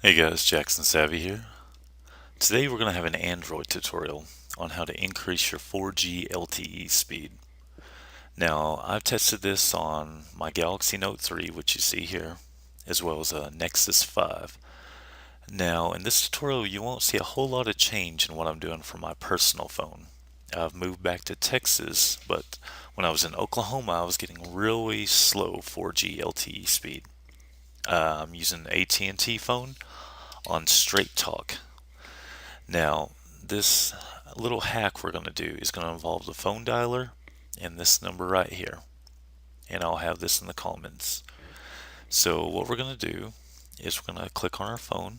Hey guys, Jackson Savvy here. Today we're going to have an Android tutorial on how to increase your 4G LTE speed. Now, I've tested this on my Galaxy Note 3, which you see here, as well as a Nexus 5. Now, in this tutorial, you won't see a whole lot of change in what I'm doing for my personal phone. I've moved back to Texas, but when I was in Oklahoma, I was getting really slow 4G LTE speed. I'm using an AT&T phone on Straight Talk. Now, this little hack we're going to do is going to involve the phone dialer and this number right here. And I'll have this in the comments. So what we're going to do is we're going to click on our phone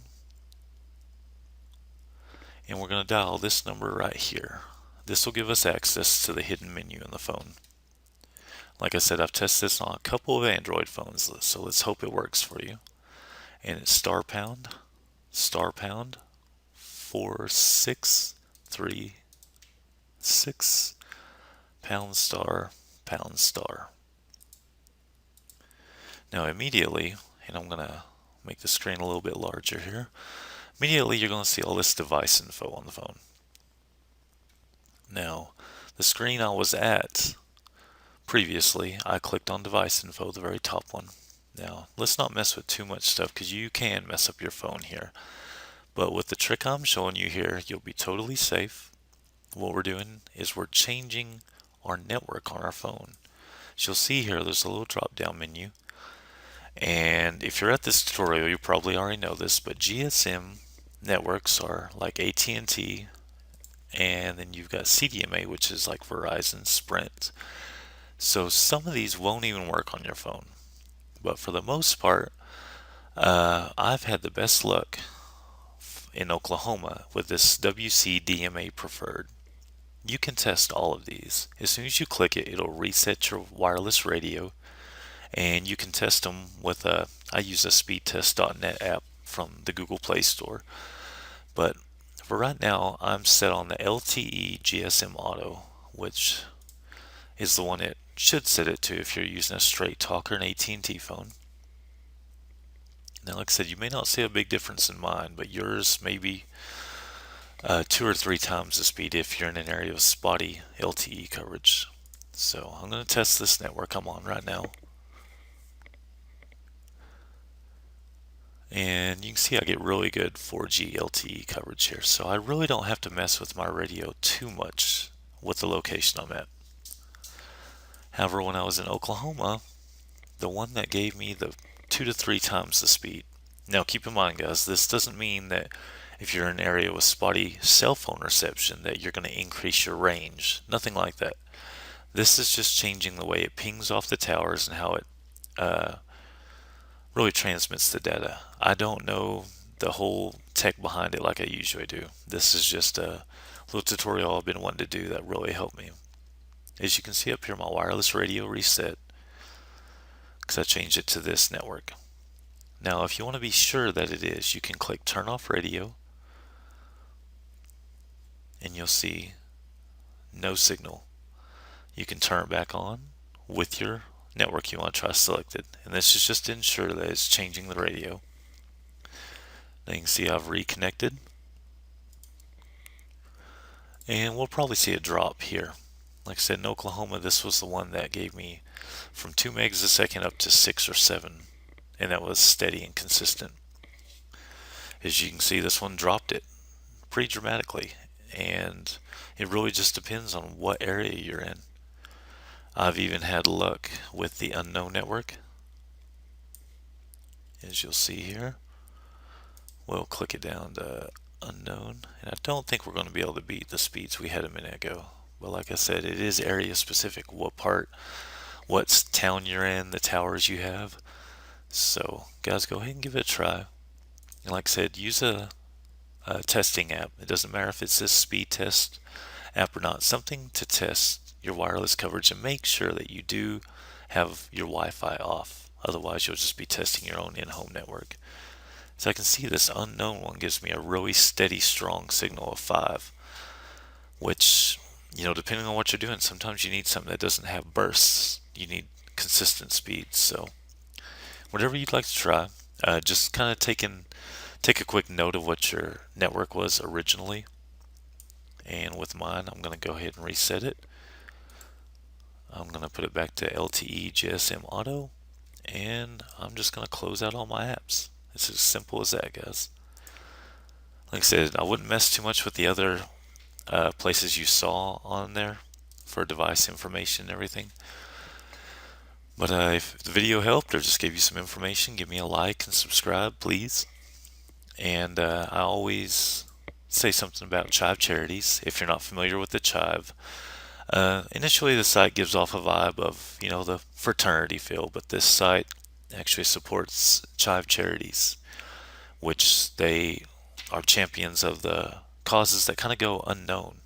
and we're going to dial this number right here. This will give us access to the hidden menu in the phone. Like I said, I've tested this on a couple of Android phones, so let's hope it works for you. And it's star pound 4636 pound star. Now immediately, and I'm going to make the screen a little bit larger here, immediately you're going to see all this device info on the phone. Now, the screen I was at previously, I clicked on device info, the very top one. Now, let's not mess with too much stuff because you can mess up your phone here. But with the trick I'm showing you here, you'll be totally safe. What we're doing is we're changing our network on our phone. As you'll see here, there's a little drop down menu. And if you're at this tutorial, you probably already know this, but GSM networks are like AT&T, and then you've got CDMA, which is like Verizon, Sprint. So some of these won't even work on your phone. But for the most part, I've had the best luck in Oklahoma with this WCDMA preferred. You can test all of these. As soon as you click it, it'll reset your wireless radio, and you can test them with I use a speedtest.net app from the Google Play Store. But for right now, I'm set on the LTE GSM Auto, which is the one it should set it to if you're using a Straight Talk or an AT&T phone. Now, like I said, you may not see a big difference in mine, but yours may be 2 or 3 times the speed if you're in an area of spotty LTE coverage. So I'm going to test this network I'm on right now. And you can see I get really good 4G LTE coverage here. So I really don't have to mess with my radio too much with the location I'm at. However, when I was in Oklahoma, the one that gave me the 2 to 3 times the speed. Now keep in mind guys, this doesn't mean that if you're in an area with spotty cell phone reception that you're going to increase your range. Nothing like that. This is just changing the way it pings off the towers and how it really transmits the data. I don't know the whole tech behind it like I usually do. This is just a little tutorial I've been wanting to do that really helped me. As you can see up here, my wireless radio reset because I changed it to this network. Now, if you want to be sure that it is, you can click turn off radio and you'll see no signal. You can turn it back on with your network you want to try selected, and this is just to ensure that it's changing the radio. Now you can see I've reconnected, and we'll probably see a drop here. Like I said, in Oklahoma, this was the one that gave me from 2 megs a second up to 6 or 7, and that was steady and consistent. As you can see, this one dropped it pretty dramatically, and it really just depends on what area you're in. I've even had luck with the unknown network. As you'll see here, we'll click it down to unknown, and I don't think we're going to be able to beat the speeds we had a minute ago. But like I said, it is area specific, what part, what town you're in, the towers you have. So guys, go ahead and give it a try. And like I said, use a testing app. It doesn't matter if it's this speed test app or not, something to test your wireless coverage and make sure that you do have your Wi-Fi off. Otherwise, you'll just be testing your own in-home network. So I can see this unknown one gives me a really steady, strong signal of 5, which, depending on what you're doing, sometimes you need something that doesn't have bursts. You need consistent speed. So whatever you'd like to try, just kind of taking take a quick note of what your network was originally. And with mine, I'm going to go ahead and reset it. I'm going to put it back to LTE GSM Auto, and I'm just going to close out all my apps. It's as simple as that, guys. Like I said, I wouldn't mess too much with the other places you saw on there for device information and everything. But if the video helped or just gave you some information, give me a like and subscribe, please. And I always say something about Chive Charities. If you're not familiar with the Chive, initially the site gives off a vibe of, the fraternity feel, but this site actually supports Chive Charities, which they are champions of the causes that kind of go unknown.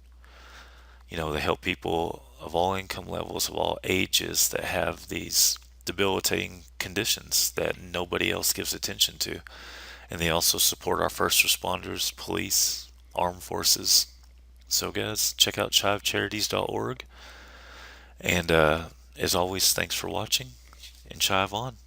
They help people of all income levels, of all ages that have these debilitating conditions that nobody else gives attention to. And they also support our first responders, police, armed forces. So, guys, check out chivecharities.org. And as always, thanks for watching, and chive on.